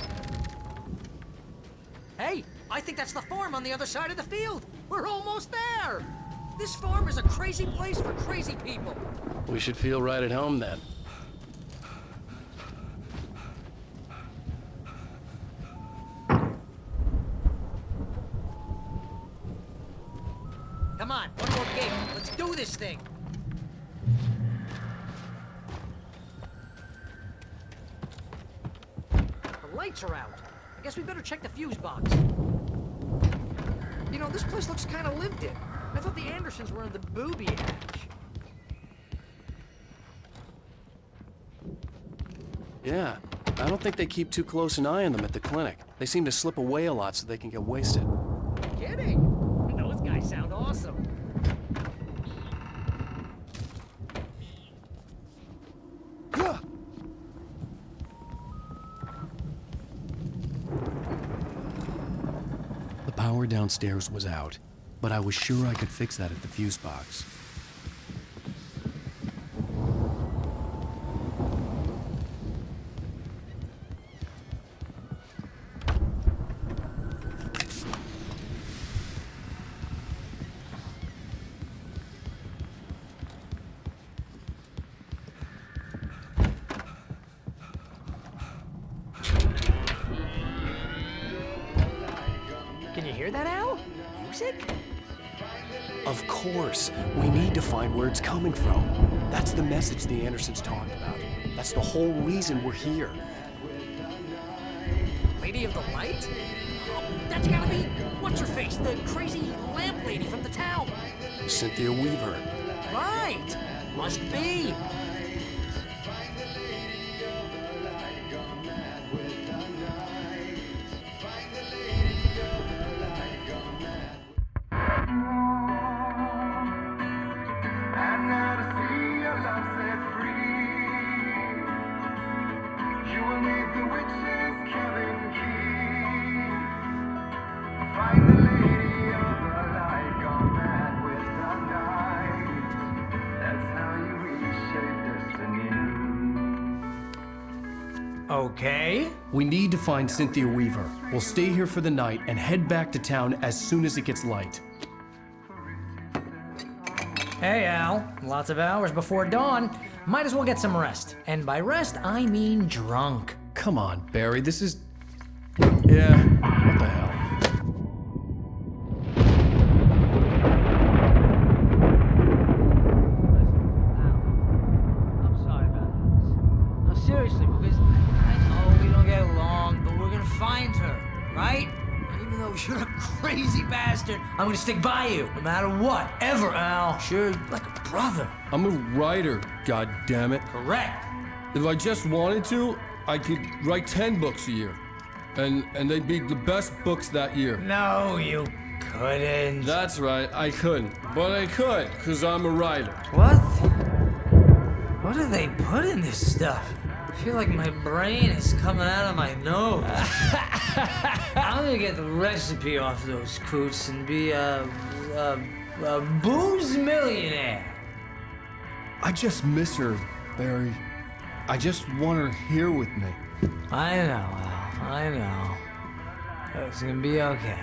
Hey, I think that's the farm on the other side of the field. We're almost there. This farm is a crazy place for crazy people. We should feel right at home then. Come on, one more gate. Let's do this thing. The lights are out. I guess we better check the fuse box. You know, this place looks kind of lived in. I thought the Andersons were in the booby hatch. Yeah, I don't think they keep too close an eye on them at the clinic. They seem to slip away a lot so they can get wasted. Kidding? Those guys sound awesome. The power downstairs was out, but I was sure I could fix that at the fuse box. Can you hear that, Al? Music? Of course. We need to find where it's coming from. That's the message the Andersons talked about. That's the whole reason we're here. Lady of the Light? Oh, that's gotta be... What's-her-face? The crazy lamp lady from the town. Cynthia Weaver. Right! Must be. Okay. We need to find Cynthia Weaver. We'll stay here for the night and head back to town as soon as it gets light. Hey, Al. Lots of hours before dawn. Might as well get some rest. And by rest, I mean drunk. Come on, Barry, this is... Yeah, what the hell? I'm sorry about this. No, seriously, because I know we don't get along, but we're gonna find her, right? Even though you're a crazy bastard, I'm gonna stick by you, no matter what, ever, Al. Sure, like a brother. I'm a writer, goddammit. Correct. If I just wanted to, I could write 10 books a year. And they'd be the best books that year. No, you couldn't. That's right, I couldn't. But I could, because I'm a writer. What? What do they put in this stuff? I feel like my brain is coming out of my nose. I'm gonna get the recipe off those coots and be a booze millionaire. I just miss her, Barry. I just want her here with me. I know, Al. I know. It's gonna be okay.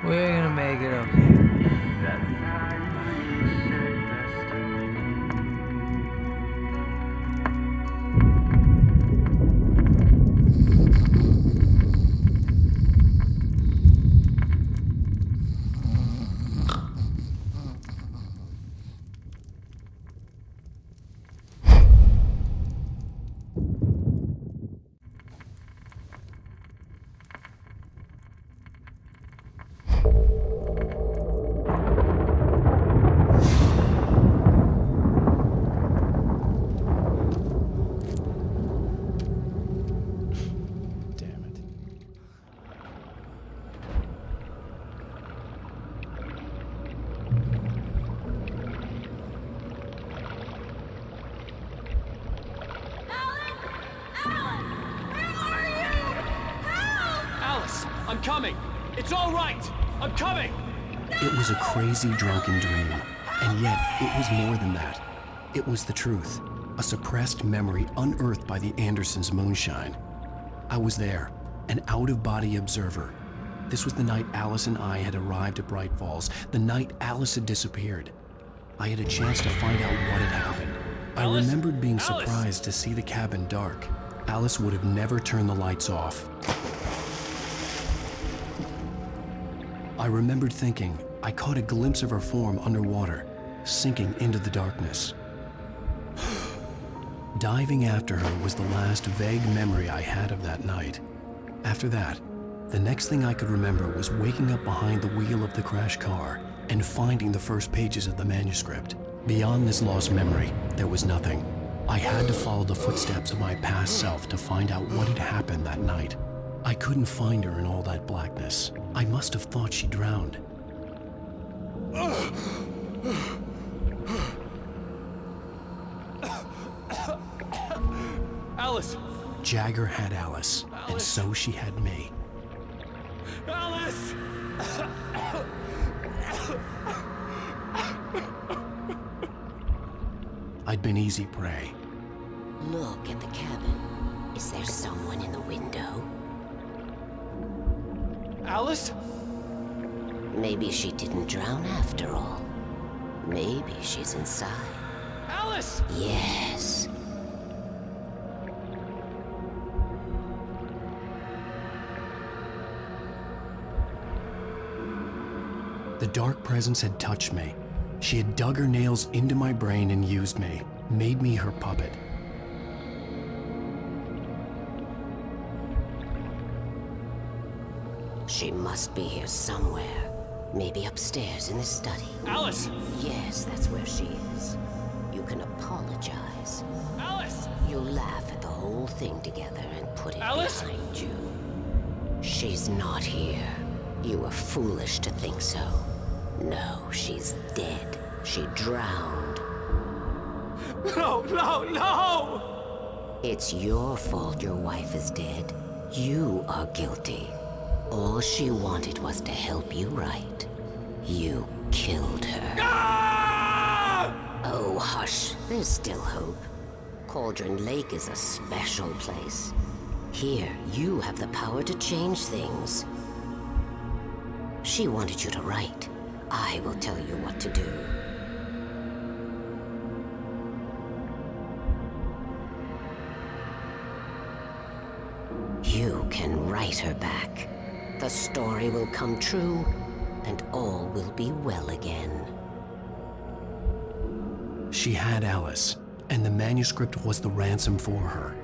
We're gonna make it okay. I'm coming! It's all right! I'm coming! It was a crazy, drunken dream, and yet it was more than that. It was the truth, a suppressed memory unearthed by the Andersons' moonshine. I was there, an out-of-body observer. This was the night Alice and I had arrived at Bright Falls, the night Alice had disappeared. I had a chance to find out what had happened. I remembered being surprised to see the cabin dark. Alice would have never turned the lights off. I remembered thinking I caught a glimpse of her form underwater, sinking into the darkness. Diving after her was the last vague memory I had of that night. After that, the next thing I could remember was waking up behind the wheel of the crashed car and finding the first pages of the manuscript. Beyond this lost memory, there was nothing. I had to follow the footsteps of my past self to find out what had happened that night. I couldn't find her in all that blackness. I must have thought she drowned. Alice! Jagger had Alice, and so she had me. Alice! I'd been easy prey. Look at the cabin. Is there someone in the window? Alice? Maybe she didn't drown after all. Maybe she's inside. Alice! Yes. The dark presence had touched me. She had dug her nails into my brain and used me, made me her puppet. She must be here somewhere. Maybe upstairs in the study. Alice! Yes, that's where she is. You can apologize. Alice! You'll laugh at the whole thing together and put it Alice? behind you. She's not here. You were foolish to think so. No, she's dead. She drowned. No, no, no! It's your fault your wife is dead. You are guilty. All she wanted was to help you write. You killed her. Oh, hush. There's still hope. Cauldron Lake is a special place. Here, you have the power to change things. She wanted you to write. I will tell you what to do. You can write her back. The story will come true, and all will be well again. She had Alice, and the manuscript was the ransom for her.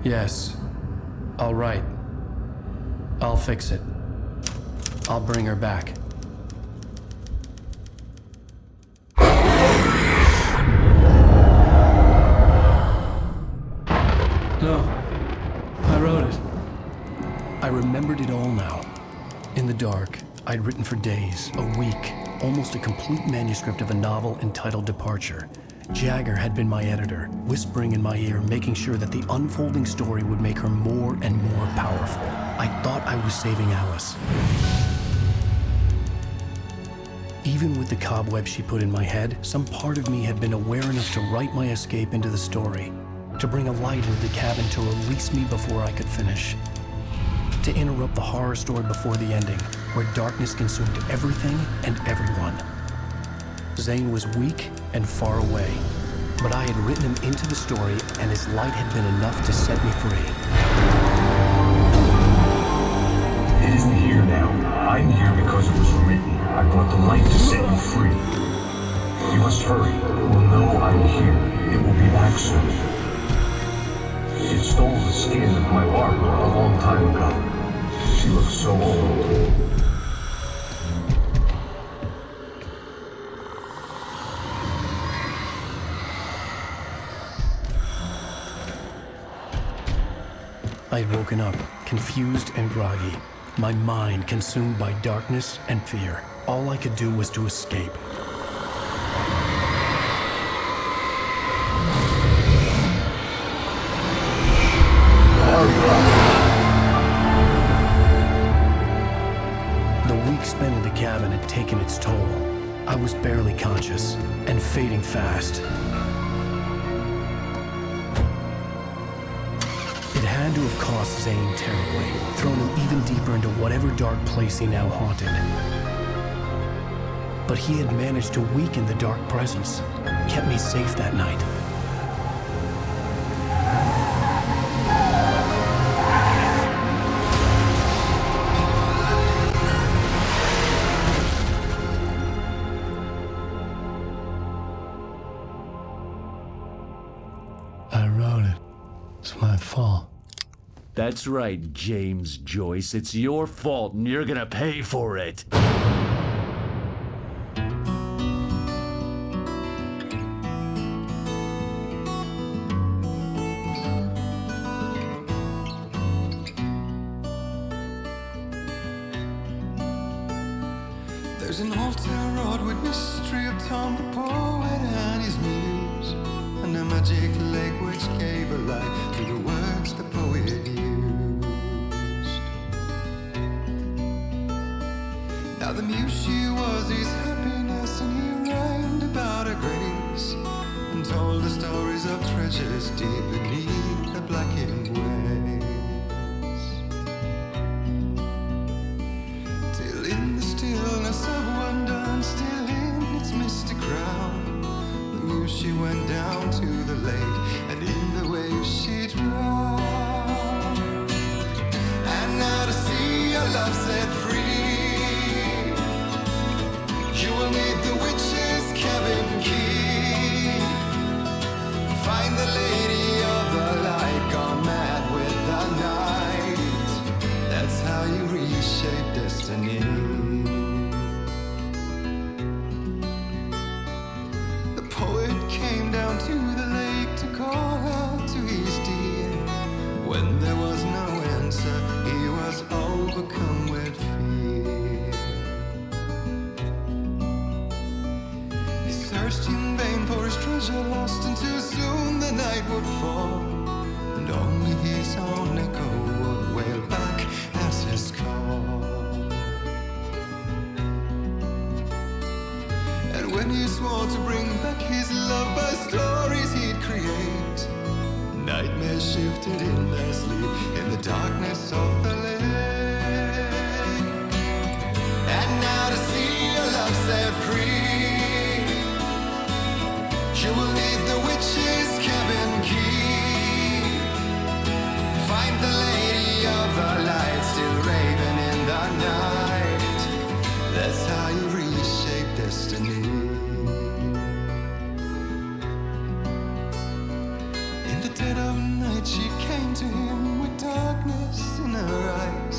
Yes, I'll write. I'll fix it. I'll bring her back. No, I wrote it. I remembered it all now. In the dark, I'd written for days, a week, almost a complete manuscript of a novel entitled Departure. Jagger had been my editor, whispering in my ear, making sure that the unfolding story would make her more and more powerful. I thought I was saving Alice. Even with the cobweb she put in my head, some part of me had been aware enough to write my escape into the story, to bring a light into the cabin to release me before I could finish, to interrupt the horror story before the ending, where darkness consumed everything and everyone. Zane was weak and far away, but I had written him into the story, and his light had been enough to set me free. It isn't here now. I'm here because it was written. I brought the light to set you free. You must hurry. It will know I'm here. It will be back soon. It stole the skin of my Barbara a long time ago. She looks so old. I had woken up, confused and groggy, my mind consumed by darkness and fear. All I could do was to escape. The week spent in the cabin had taken its toll. I was barely conscious, and fading fast. It had to have cost Zane terribly, thrown him even deeper into whatever dark place he now haunted. But he had managed to weaken the dark presence, kept me safe that night. I wrote it. It's my fault. That's right, James Joyce. It's your fault, and you're gonna pay for it. There's an old town road with mystery of Tom the poet and his muse, and a magic lake which gave a light to the words the poet used. Now the muse she was his happiness, and he rhymed about her grace, and told the stories of treasures deep beneath the blackened waves. Till in the stillness of wonder, and still in its misty crown, the muse she went down to the lake, and in the waves she drowned. And now to see your love set free, you will need the witch's cabin key. Find the lady of the light, gone mad with the night. That's how you reshape destiny. The poet came down to the lake to call out to his dear. When there was no answer, he was overcome with fear. night would fall, and only his own echo would wail back as his call. And when he swore to bring back his love by stories he'd create, nightmares shifted in their sleep in the darkness of the lake. And now to see your love set free, you will need the witch's cabin key. Find the lady of the light still raving in the night. That's how you reshape destiny. In the dead of night she came to him with darkness in her eyes.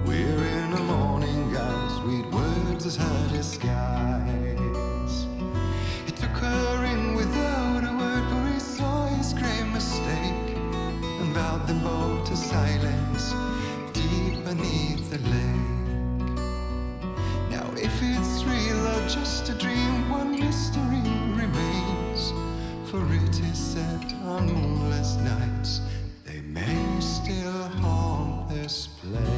We're in a morning gown, sweet words as her disguise. He took her in without a word, for he saw his grave mistake, and vowed them both to silence deep beneath the lake. Now if it's real or just a dream, one mystery remains, for it is said on moonless nights they may still haunt this place.